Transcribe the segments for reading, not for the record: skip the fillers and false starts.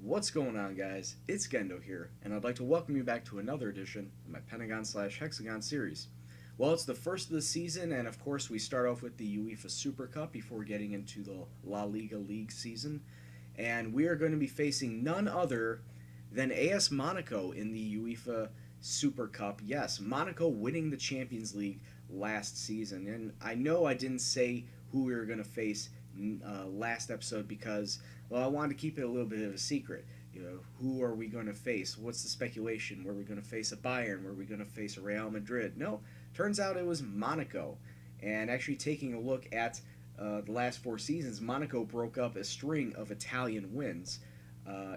What's going on, guys? It's Gendo here, and I'd like to welcome you back to another edition of my Pentagon slash Hexagon series. Well, it's the first of the season, and of course, we start off with the UEFA Super Cup before getting into the La Liga League season. And we are going to be facing none other than AS Monaco in the UEFA Super Cup. Yes, Monaco winning the Champions League last season. And I know I didn't say who we were going to face last episode because, well, I wanted to keep it a little bit of a secret. Who are we going to face? What's the speculation? Were we going to face a Bayern? Were we going to face a Real Madrid? No, turns out it was Monaco. And actually, taking a look at the last four seasons, Monaco broke up a string of Italian wins.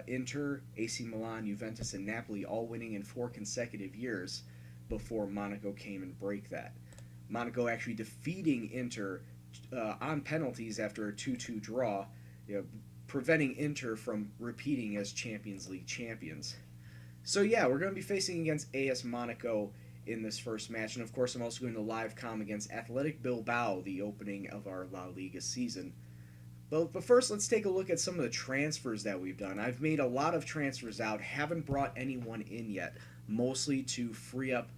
Inter, AC Milan, Juventus, and Napoli all winning in four consecutive years before Monaco came and break that. Monaco actually defeating Inter on penalties after a 2-2 draw, preventing Inter from repeating as Champions League champions. So yeah, we're going to be facing against AS Monaco in this first match, and of course I'm also going to live com against Athletic Bilbao, the opening of our La Liga season. But first, let's take a look at some of the transfers that we've done. I've made a lot of transfers out, haven't brought anyone in yet, mostly to free up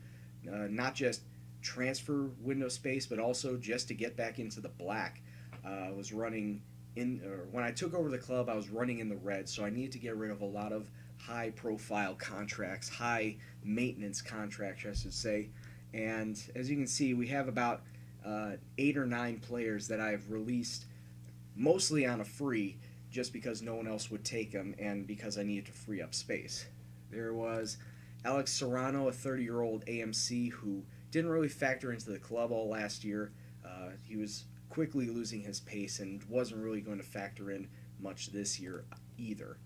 not just transfer window space, but also just to get back into the black. I was running when I took over the club, I was running in the red, so I needed to get rid of a lot of high profile contracts, high maintenance contracts, I should say. And as you can see, we have about 8 or 9 players that I've released mostly on a free just because no one else would take them and because I needed to free up space. There was Alex Serrano, a 30-year-old AMC who didn't really factor into the club all last year. He was quickly losing his pace and wasn't really going to factor in much this year either.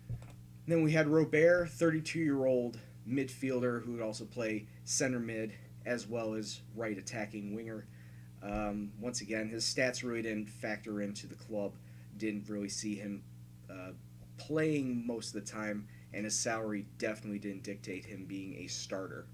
And then we had Robert, 32-year-old midfielder who would also play center mid as well as right attacking winger. Once again, his stats really didn't factor into the club. Didn't really see him playing most of the time, and his salary definitely didn't dictate him being a starter.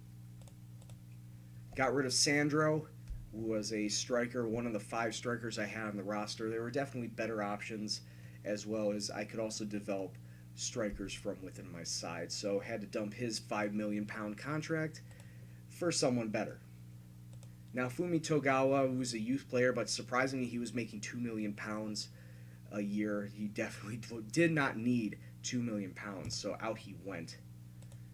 Got rid of Sandro, who was a striker, one of the 5 strikers I had on the roster. There were definitely better options, as well as I could also develop strikers from within my side. So had to dump his £5 million contract for someone better. Now Fumi Togawa, who's a youth player, but surprisingly he was making £2 million a year. He definitely did not need £2 million, so out he went.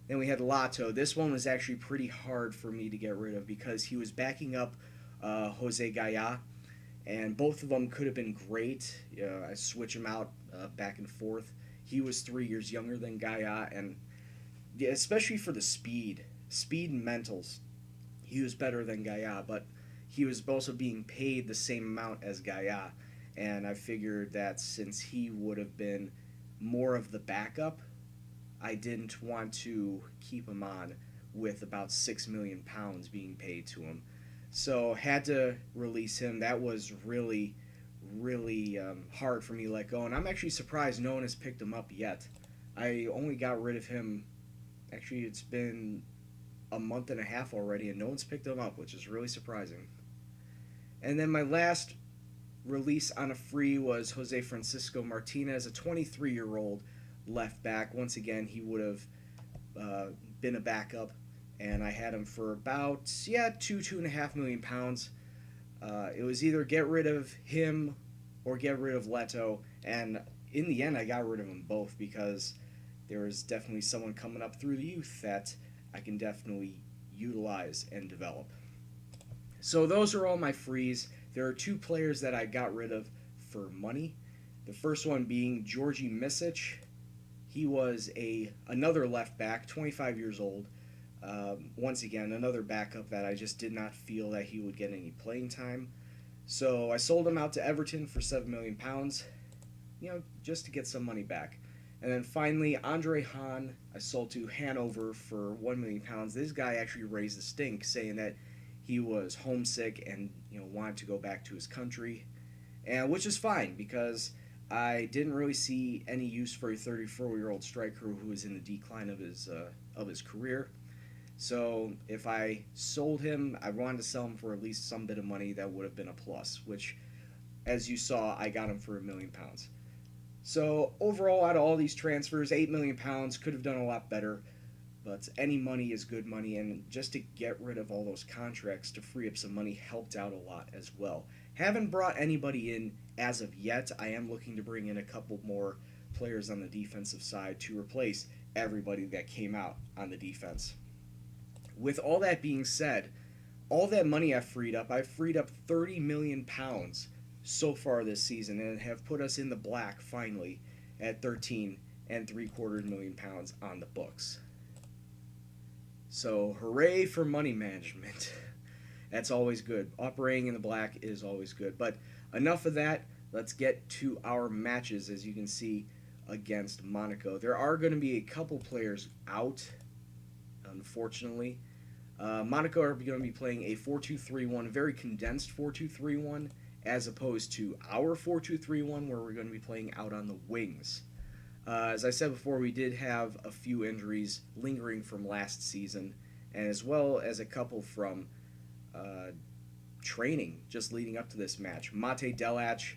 Then we had Lato. This one was actually pretty hard for me to get rid of because he was backing up Jose Gaya, and both of them could have been great. I switch him out back and forth. He was 3 years younger than Gaya, and especially for the speed and mentals, he was better than Gaya, but he was also being paid the same amount as Gaya, and I figured that since he would have been more of the backup, I didn't want to keep him on with about £6 million being paid to him. So had to release him. That was really hard for me to let go, and I'm actually surprised no one has picked him up yet. I only got rid of him, actually it's been a month and a half already, and no one's picked him up, which is really surprising. And then my last release on a free was Jose Francisco Martinez, a 23-year-old left back. Once again, he would have been a backup, and I had him for about £2.5 million. It was either get rid of him or get rid of Leto, and in the end I got rid of them both because there is definitely someone coming up through the youth that I can definitely utilize and develop. So those are all my frees. There are 2 players that I got rid of for money. The first one being Georgi Misic. He was another left back, 25 years old. Once again, another backup that I just did not feel that he would get any playing time. So I sold him out to Everton for £7 million, just to get some money back. And then finally, Andre Hahn, I sold to Hanover for £1 million. This guy actually raised the stink, saying that he was homesick and wanted to go back to his country, and which is fine because I didn't really see any use for a 34-year-old striker who was in the decline of his career. So if I sold him, I wanted to sell him for at least some bit of money that would have been a plus, which, as you saw, I got him for £1 million. So overall, out of all these transfers, £8 million could have done a lot better. But any money is good money, and just to get rid of all those contracts to free up some money helped out a lot as well. Haven't brought anybody in as of yet. I am looking to bring in a couple more players on the defensive side to replace everybody that came out on the defense. With all that being said, all that money I've freed up £30 million so far this season and have put us in the black finally at 13 and 3/4 million pounds on the books. So hooray for money management. That's always good. Operating in the black is always good. But enough of that. Let's get to our matches. As you can see, against Monaco, there are going to be a couple players out, unfortunately. Monaco are going to be playing a 4-2-3-1, very condensed 4-2-3-1, as opposed to our 4-2-3-1, where we're going to be playing out on the wings. As I said before, we did have a few injuries lingering from last season, and as well as a couple from training just leading up to this match. Mate Delach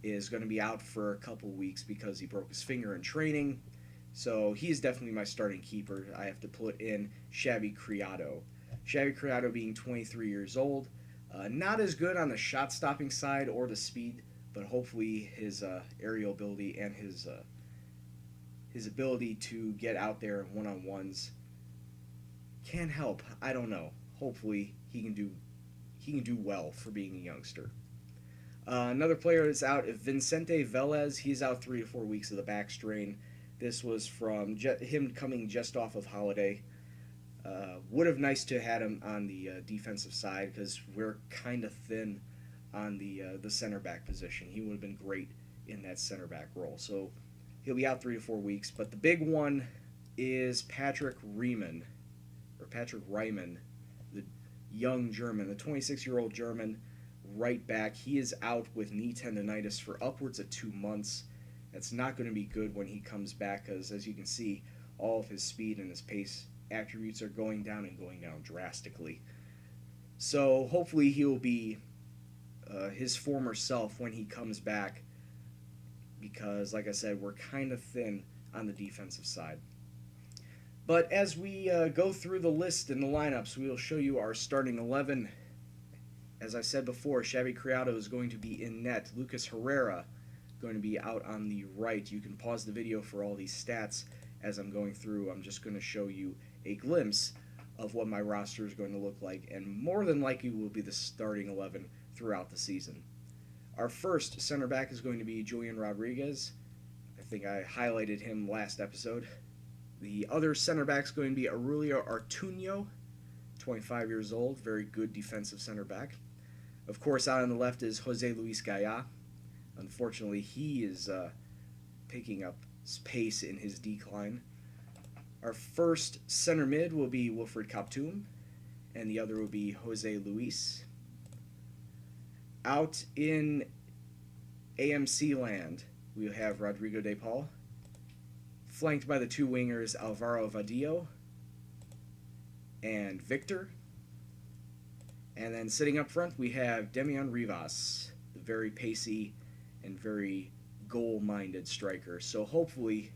is going to be out for a couple weeks because he broke his finger in training, so he's definitely my starting keeper. I have to put in Xavi Criado. Xavi Criado being 23 years old, not as good on the shot-stopping side or the speed, but hopefully his aerial ability and his ability to get out there in one-on-ones can help. I don't know. Hopefully he can do well for being a youngster. Another player that's out, Vicente Velez. He's out 3 to 4 weeks of the back strain. This was from him coming just off of holiday. Would have nice to had him on the defensive side because we're kind of thin on the center back position. He would have been great in that center back role. So he'll be out 3 to 4 weeks. But the big one is Patrick Riemann, the young German, the 26-year-old German right back. He is out with knee tendonitis for upwards of 2 months. That's not going to be good when he comes back because, as you can see, all of his speed and his pace attributes are going down drastically. So hopefully he'll be his former self when he comes back because, like I said, we're kind of thin on the defensive side. But as we go through the list and the lineups, we will show you our starting 11. As I said before, Xavi Criado is going to be in net. Lucas Herrera going to be out on the right. You can pause the video for all these stats as I'm going through. I'm just going to show you a glimpse of what my roster is going to look like, and more than likely will be the starting 11 throughout the season. Our first center back is going to be Julian Rodriguez. I think I highlighted him last episode. The other center back is going to be Aurelio Artuño, 25 years old, very good defensive center back. Of course, out on the left is Jose Luis Gaya. Unfortunately, he is picking up pace in his decline. Our first center mid will be Wilfred Kaptoum, and the other will be Jose Luis. Out in AMC land, we'll have Rodrigo de Paul, flanked by the two wingers Alvaro Vadillo and Victor. And then sitting up front, we have Demian Rivas, the very pacey and very goal-minded striker. So hopefully,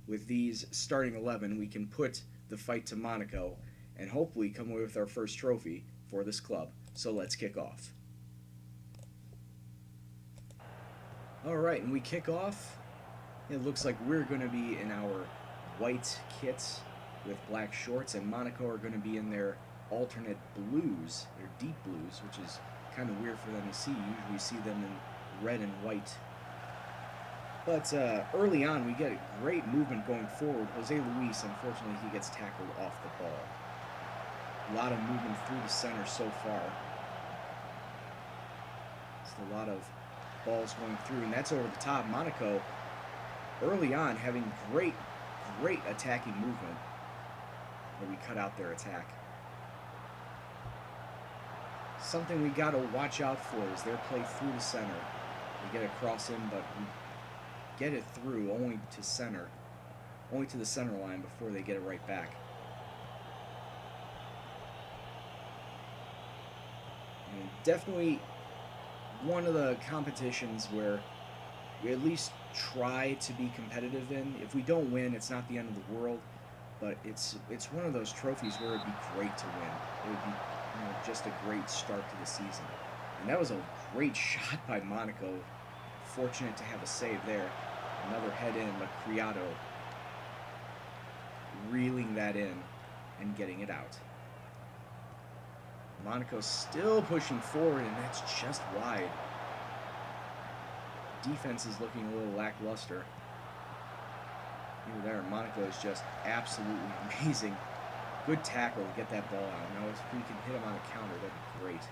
with these starting 11, we can put the fight to Monaco and hopefully come away with our first trophy for this club. So let's kick off. Alright, and we kick off. It looks like we're going to be in our white kits with black shorts, and Monaco are going to be in their alternate blues, their deep blues, which is kind of weird for them to see. Usually we see them in red and white. But early on, we get a great movement going forward. Jose Luis, unfortunately, he gets tackled off the ball. A lot of movement through the center so far. Just a lot of balls going through, and that's over the top. Monaco, early on, having great attacking movement. Where we cut out their attack. Something we got to watch out for is their play through the center. We get a cross in, but we get it through only to the center line before they get it right back. And definitely one of the competitions where we at least try to be competitive in. If we don't win, it's not the end of the world, but it's one of those trophies where it'd be great to win. It would be, just a great start to the season. And that was a great shot by Monaco. Fortunate to have a save there. Another head in, but Criado reeling that in and getting it out. Monaco still pushing forward, and that's just wide. Defense is looking a little lackluster. Even there, Monaco is just absolutely amazing. Good tackle to get that ball out. Now, if we can hit him on a counter, that'd be great.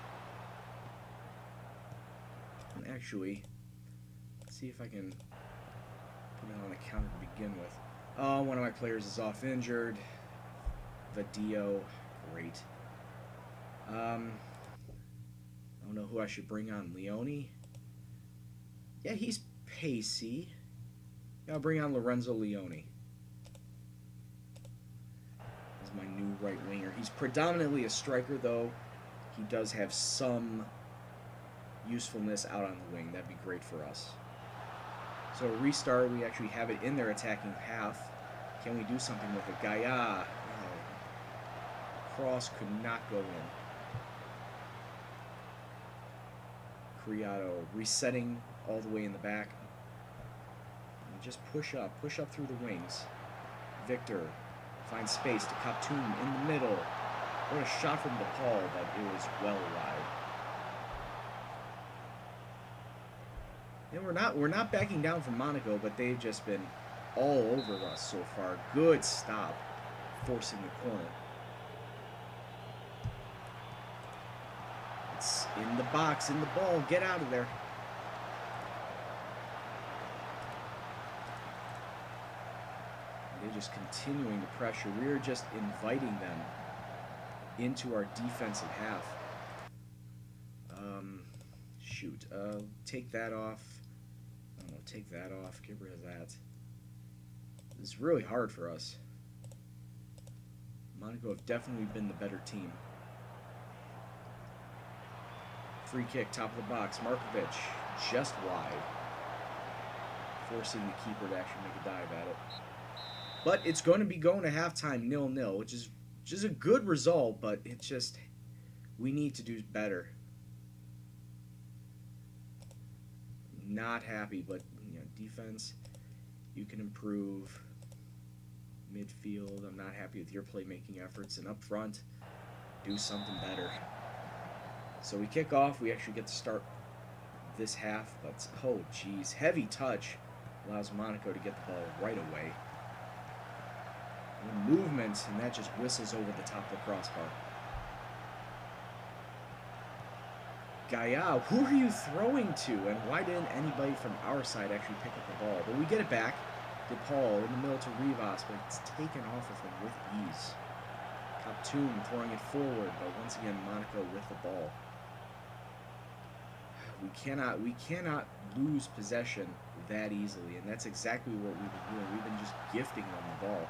And actually, let's see if I can put it on a counter to begin with. Oh, one of my players is off injured. Vadio, great. I don't know who I should bring on. Leone? Yeah, he's pacey. Yeah, I'll bring on Lorenzo Leone. He's my new right winger. He's predominantly a striker, though. He does have some usefulness out on the wing. That'd be great for us. So a restart, we actually have it in their attacking half. Can we do something with it? Gaia. Oh. Cross could not go in. Criado resetting all the way in the back. And just push up through the wings. Victor finds space to Kaptoum in the middle. What a shot from DePaul, but it was well wide. And we're not backing down from Monaco, but they've just been all over us so far. Good stop, forcing the corner. It's in the box, in the ball. Get out of there. They're just continuing to pressure. We're just inviting them into our defensive half. Shoot. Take that off. I don't know, take that off. Get rid of that. It's really hard for us. Monaco have definitely been the better team. Free kick, top of the box. Markovic, just wide. Forcing the keeper to actually make a dive at it. But it's going to be going to halftime 0-0, which is a good result, but it's just, we need to do better. Not happy, but defense, you can improve. Midfield, I'm not happy with your playmaking efforts, and up front, do something better. So we kick off. We actually get to start this half, but oh geez, heavy touch allows Monaco to get the ball right away. And movement, and that just whistles over the top of the crossbar. Gaia, who are you throwing to? And why didn't anybody from our side actually pick up the ball? But we get it back. DePaul in the middle to Rivas, but it's taken off of him with ease. Kaptoum throwing it forward, but once again Monaco with the ball. We cannot lose possession that easily, and that's exactly what we've been doing. We've been just gifting them the ball.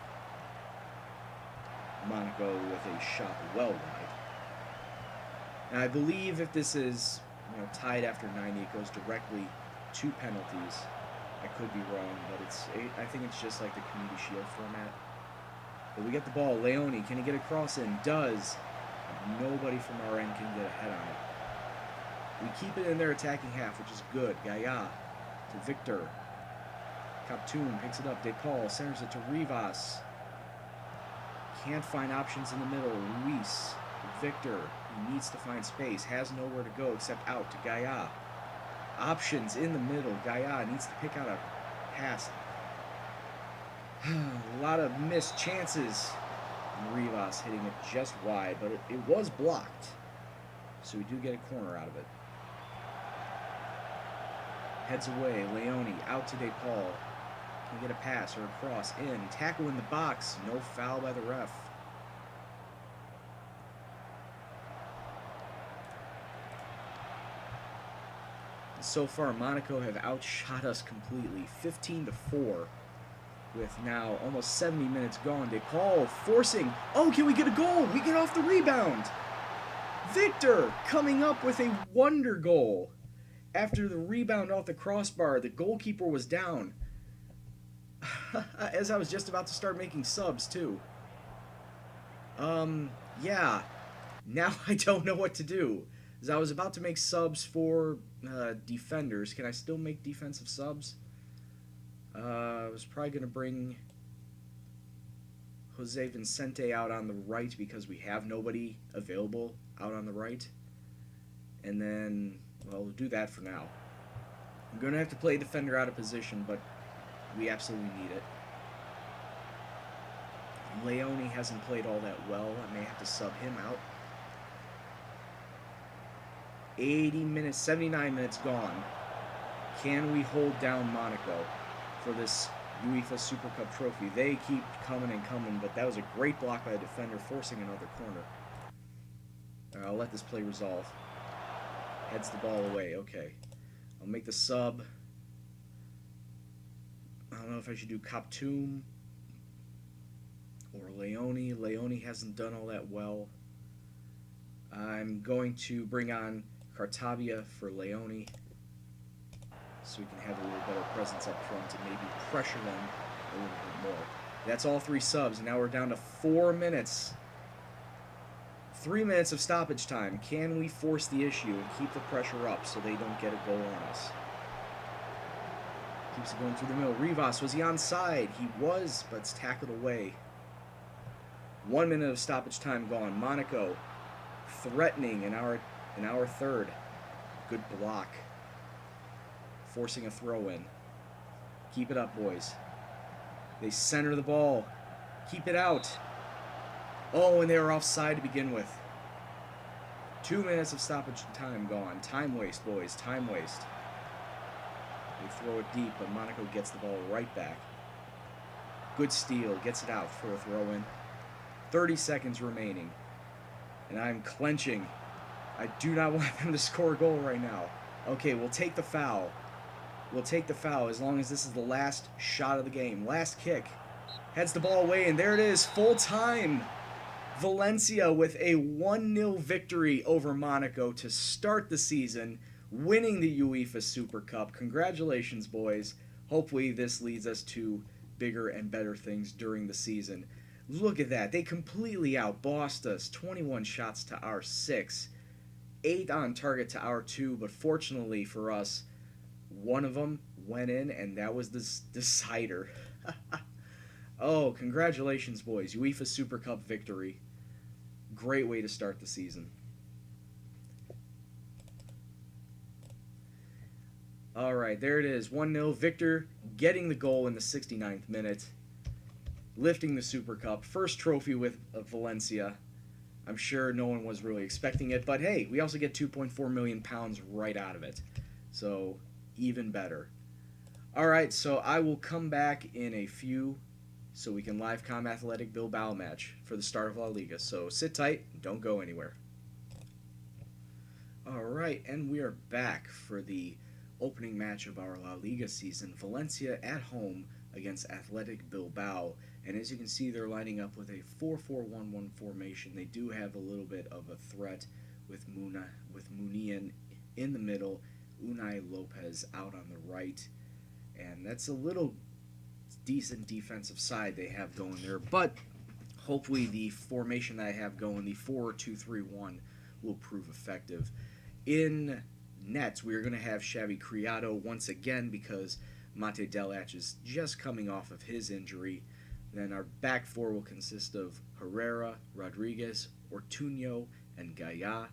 Monaco with a shot well wide. And I believe if this is tied after 90, it goes directly to penalties. I could be wrong, but I think it's just like the Community Shield format. But we get the ball. Leone, can he get a cross in? Does. Nobody from our end can get a head on it. We keep it in their attacking half, which is good. Gaia to Victor. Kaptoum picks it up. DePaul centers it to Rivas. Can't find options in the middle. Luis. Victor. He needs to find space. Has nowhere to go except out to Gaia. Options in the middle. Gaia needs to pick out a pass. A lot of missed chances. And Rivas hitting it just wide, but it was blocked. So we do get a corner out of it. Heads away. Leone out to DePaul. Can get a pass or a cross in. Tackle in the box. No foul by the ref. So far, Monaco have outshot us completely, 15-4, with now almost 70 minutes gone. DePaul forcing. Oh, can we get a goal? We get off the rebound. Victor coming up with a wonder goal. After the rebound off the crossbar, the goalkeeper was down. As I was just about to start making subs, too. Yeah. Now I don't know what to do. As I was about to make subs for defenders. Can I still make defensive subs? I was probably going to bring Jose Vicente out on the right because we have nobody available out on the right. And then, well, we'll do that for now. I'm going to have to play defender out of position, but we absolutely need it. Leone hasn't played all that well. I may have to sub him out. 80 minutes, 79 minutes gone. Can we hold down Monaco for this UEFA Super Cup trophy? They keep coming and coming, but that was a great block by the defender, forcing another corner. I'll let this play resolve. Heads the ball away. Okay. I'll make the sub. I don't know if I should do Kaptoum or Leone. Leone hasn't done all that well. I'm going to bring on Cartabia for Leone so we can have a little better presence up front and maybe pressure them a little bit more. That's all 3 subs, and now we're down to 4 minutes. 3 minutes of stoppage time. Can we force the issue and keep the pressure up so they don't get a goal on us? Keeps it going through the middle. Rivas, was he onside? He was, but it's tackled away. 1 minute of stoppage time gone. Monaco threatening in our third. Good block. Forcing a throw in. Keep it up, boys. They center the ball. Keep it out. Oh, and they were offside to begin with. 2 minutes of stoppage time gone. Time waste, boys. Time waste. They throw it deep, but Monaco gets the ball right back. Good steal. Gets it out for a throw-in. 30 seconds remaining. And I'm clenching. I do not want them to score a goal right now. Okay, we'll take the foul. We'll take the foul as long as this is the last shot of the game. Last kick. Heads the ball away, and there it is. Full time. Valencia with a 1-0 victory over Monaco to start the season, winning the UEFA Super Cup. Congratulations, boys. Hopefully this leads us to bigger and better things during the season. Look at that. They completely outbossed us. 21 shots to our 6. 8 on target to our 2, but fortunately for us, one of them went in, and that was the decider. Oh, congratulations, boys. UEFA Super Cup victory. Great way to start the season. All right, there it is. 1-0. Victor getting the goal in the 69th minute. Lifting the Super Cup. First trophy with Valencia. I'm sure no one was really expecting it, but hey, we also get £2.4 million right out of it. So, even better. All right, so I will come back in a few so we can live com Athletic Bilbao match for the start of La Liga. So sit tight, don't go anywhere. All right, and we are back for the opening match of our La Liga season. Valencia at home against Athletic Bilbao. And as you can see, they're lining up with a 4-4-1-1 formation. They do have a little bit of a threat with Munian in the middle, Unai Lopez out on the right. And that's a little decent defensive side they have going there. But hopefully the formation that I have going, the 4-2-3-1, will prove effective. In nets, we are going to have Xavi Criado once again because Mate Delach is just coming off of his injury. Then our back 4 will consist of Herrera, Rodriguez, Ortuño, and Gaia.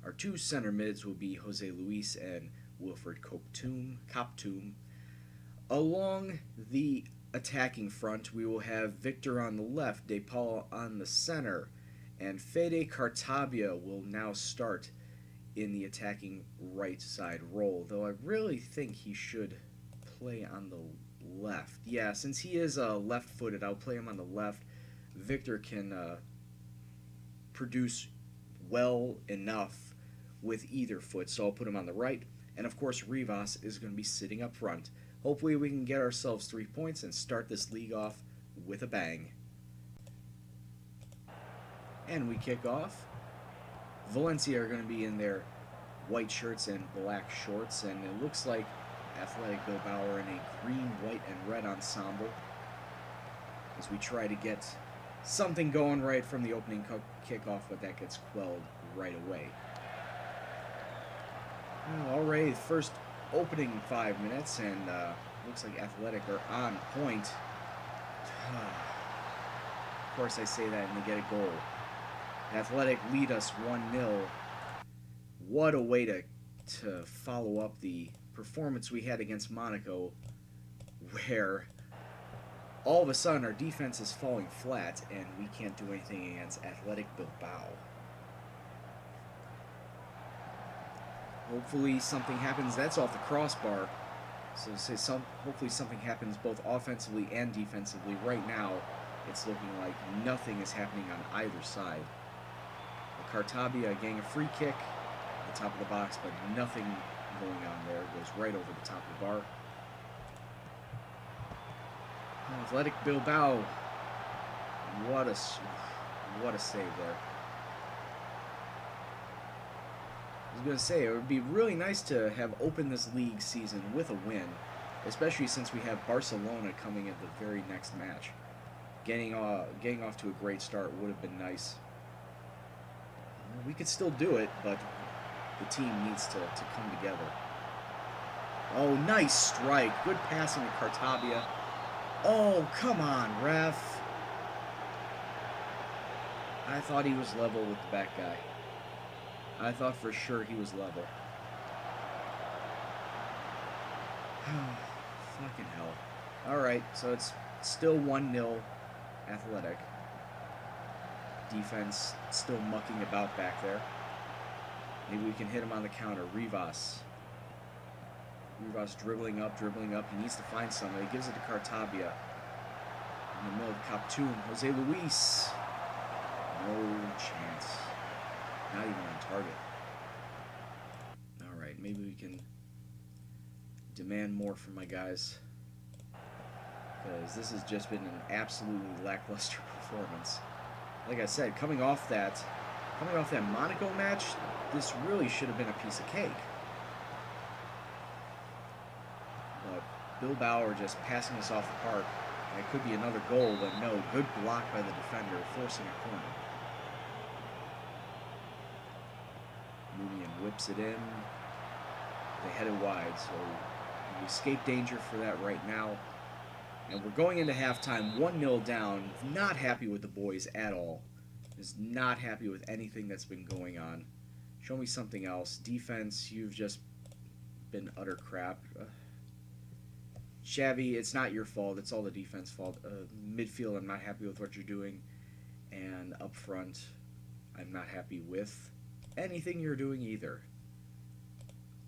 Our 2 center mids will be Jose Luis and Wilfred Kaptoum. Along the attacking front, we will have Victor on the left, De Paul on the center, and Fede Cartabia will now start in the attacking right side role, though I really think he should play on the left. Yeah, since he is left-footed, I'll play him on the left. Victor can produce well enough with either foot, so I'll put him on the right. And of course, Rivas is going to be sitting up front. Hopefully we can get ourselves 3 points and start this league off with a bang. And we kick off. Valencia are going to be in their white shirts and black shorts, and it looks like Athletic Bilbao are in a green, white, and red ensemble as we try to get something going right from the opening kickoff, but that gets quelled right away. Well, already, first opening 5 minutes, and looks like Athletic are on point. Of course, I say that and they get a goal. Athletic lead us 1-0. What a way to follow up the performance we had against Monaco, where all of a sudden our defense is falling flat and we can't do anything against Athletic Bilbao. Hopefully something happens. That's off the crossbar. So hopefully something happens both offensively and defensively. Right now, it's looking like nothing is happening on either side. Cartabia getting a free kick at the top of the box, but nothing going on there. It goes right over the top of the bar. Athletic Bilbao, what a save there. I was going to say, it would be really nice to have opened this league season with a win, especially since we have Barcelona coming at the very next match. Getting off to a great start would have been nice. We could still do it, but the team needs to come together. Oh, nice strike. Good passing to Cartabia. Oh, come on, ref. I thought he was level with the back guy. I thought for sure he was level. Fucking hell. Alright, so it's still 1-0 Athletic. Defense still mucking about back there. Maybe we can hit him on the counter. Rivas dribbling up. He needs to find somebody. He gives it to Cartabia. In the middle of Captoon. Jose Luis. No chance. Not even on target. Alright, maybe we can demand more from my guys. Because this has just been an absolutely lackluster performance. Like I said, coming off that Monaco match, this really should have been a piece of cake. But Bilbao are just passing us off the park. And it could be another goal, but no, good block by the defender, forcing a corner. Nubian whips it in. They head it wide, so we escape danger for that right now. And we're going into halftime 1-0 down. Not happy with the boys at all. Just not happy with anything that's been going on. Show me something else. Defense, you've just been utter crap. Xavi, it's not your fault. It's all the defense fault. Midfield, I'm not happy with what you're doing. And up front, I'm not happy with anything you're doing either.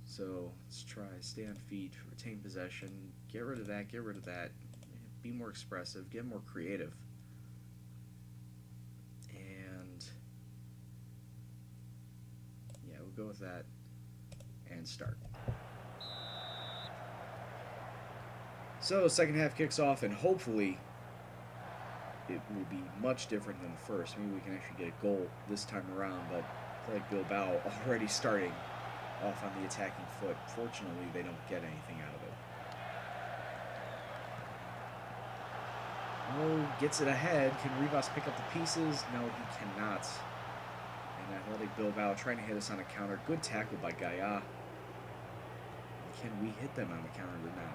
So let's try. Stay on feet. Retain possession. Get rid of that. Get rid of that. Be more expressive. Get more creative. And yeah, we'll go with that. And start. So second half kicks off, and hopefully it will be much different than the first. Maybe we can actually get a goal this time around, but I feel like Bilbao already starting off on the attacking foot. Fortunately, they don't get anything out of it. Oh, gets it ahead. Can Rivas pick up the pieces? No, he cannot. And Athletic Bilbao trying to hit us on a counter. Good tackle by Gaia. Can we hit them on the counter now?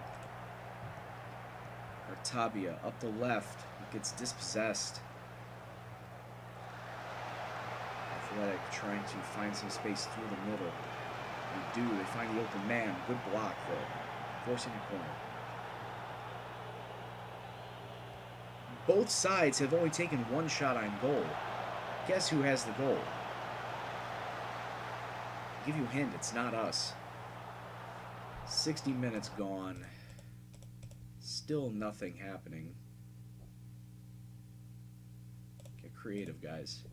Artabia up the left. He gets dispossessed. Athletic trying to find some space through the middle. They do. They find the open man. Good block, though. Forcing a corner. Both sides have only taken one shot on goal. Guess who has the goal? I'll give you a hint, it's not us. 60 minutes gone. Still nothing happening. Get creative, guys.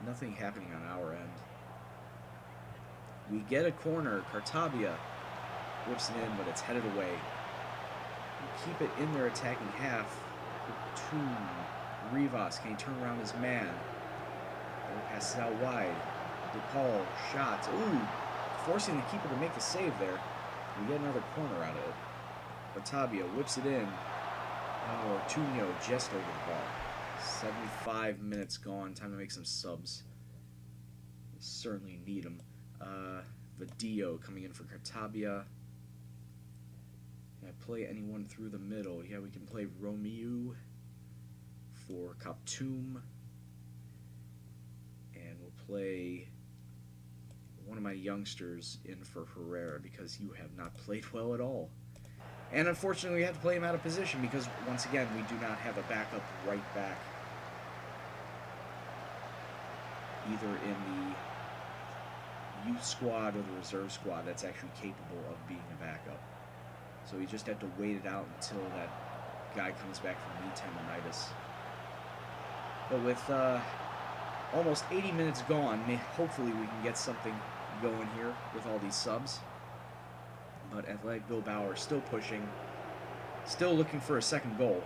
Nothing happening on our end. We get a corner. Cartabia whips it in, but it's headed away. We keep it in their attacking half. To Rivas. Can he turn around his man? Passes out wide. DePaul shots. Ooh, forcing the keeper to make the save there. We get another corner out of it. Otavia whips it in. Oh, Ortuño just over the ball. 75 minutes gone. Time to make some subs. We certainly need them. Vadillo coming in for Cartabia. Can I play anyone through the middle? Yeah, we can play Romeu for Kaptoum. And we'll play one of my youngsters in for Herrera because you have not played well at all. And unfortunately, we have to play him out of position because, once again, we do not have a backup right back. Either in the youth squad or the reserve squad that's actually capable of being a backup. So we just have to wait it out until that guy comes back from knee tendonitis. But with almost 80 minutes gone, hopefully we can get something going here with all these subs. But Athletic Bilbao are still pushing, still looking for a second goal.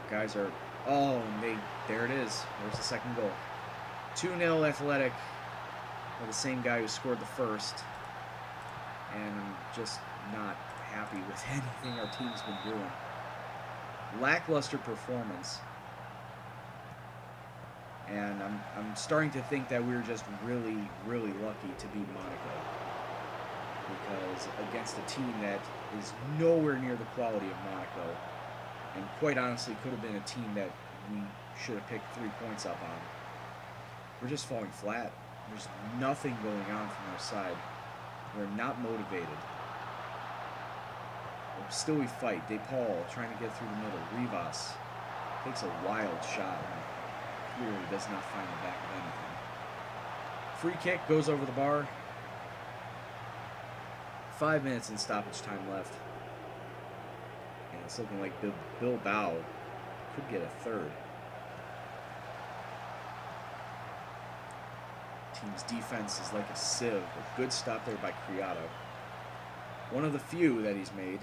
The guys are, there it is. There's the second goal. 2-0 Athletic, by the same guy who scored the first. And I'm just not happy with anything our team's been doing. Lackluster performance. And I'm starting to think that we were just really, really lucky to beat Monaco. Because against a team that is nowhere near the quality of Monaco, and quite honestly could have been a team that we should have picked 3 points up on, we're just falling flat. There's nothing going on from our side. We're not motivated. But still we fight. DePaul trying to get through the middle. Rivas takes a wild shot and clearly does not find the back of anything. Free kick goes over the bar. 5 minutes in stoppage time left. And it's looking like Bilbao could get a third. Team's defense is like a sieve. A good stop there by Criado. One of the few that he's made.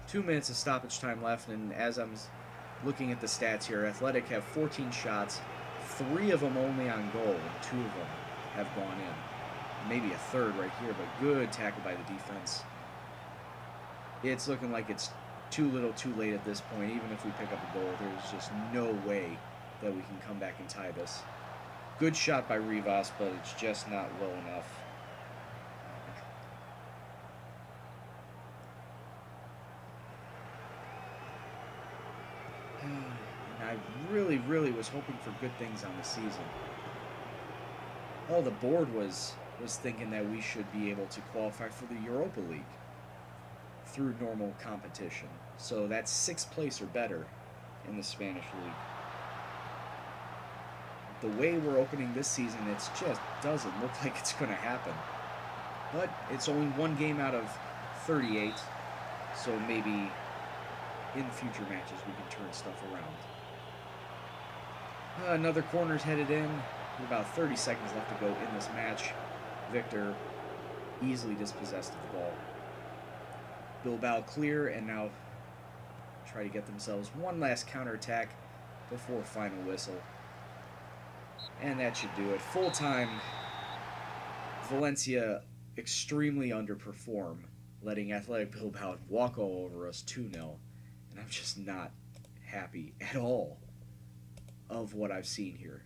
2 minutes of stoppage time left, and as I'm looking at the stats here, Athletic have 14 shots, 3 of them only on goal, and 2 of them have gone in. Maybe a third right here, but good tackle by the defense. It's looking like it's too little too late at this point. Even if we pick up a goal, there's just no way that we can come back and tie this. Good shot by Rivas, but it's just not low enough. And I really, really was hoping for good things on the season. Oh, the board was thinking that we should be able to qualify for the Europa League through normal competition. So that's 6th place or better in the Spanish league. The way we're opening this season, it just doesn't look like it's going to happen. But it's only 1 game out of 38, so maybe in future matches we can turn stuff around. Another corner's headed in. With about 30 seconds left to go in this match. Victor easily dispossessed of the ball. Bilbao clear, and now try to get themselves one last counterattack before final whistle. And that should do it. Full time, Valencia extremely underperform, letting Athletic Bilbao walk all over us 2-0. And I'm just not happy at all of what I've seen here.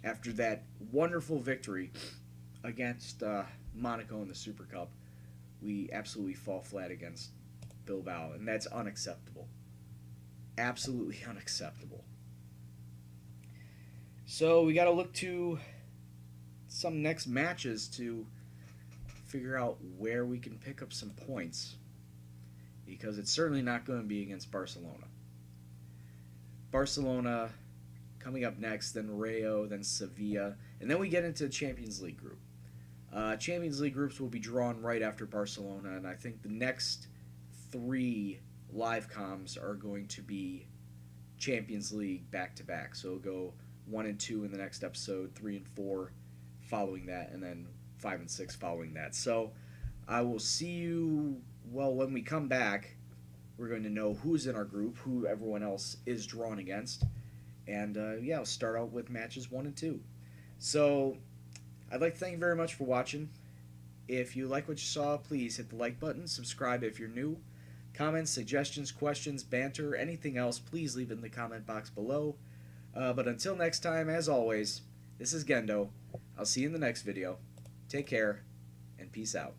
After that wonderful victory against Monaco in the Super Cup, we absolutely fall flat against Bilbao, and that's unacceptable. Absolutely unacceptable. So we got to look to some next matches to figure out where we can pick up some points, because it's certainly not going to be against Barcelona. Barcelona coming up next, then Rayo, then Sevilla, and then we get into the Champions League group. Champions League groups will be drawn right after Barcelona, and I think the next 3 live comms are going to be Champions League back-to-back. So it'll go 1 and 2 in the next episode, 3 and 4 following that, and then 5 and 6 following that. So I will see you, well, when we come back, we're going to know who's in our group, who everyone else is drawn against, And yeah, I'll start out with matches 1 and 2. So I'd like to thank you very much for watching. If you like what you saw, please hit the like button, subscribe if you're new. Comments, suggestions, questions, banter, anything else, please leave it in the comment box below. But until next time, as always, this is Gendo. I'll see you in the next video. Take care, and peace out.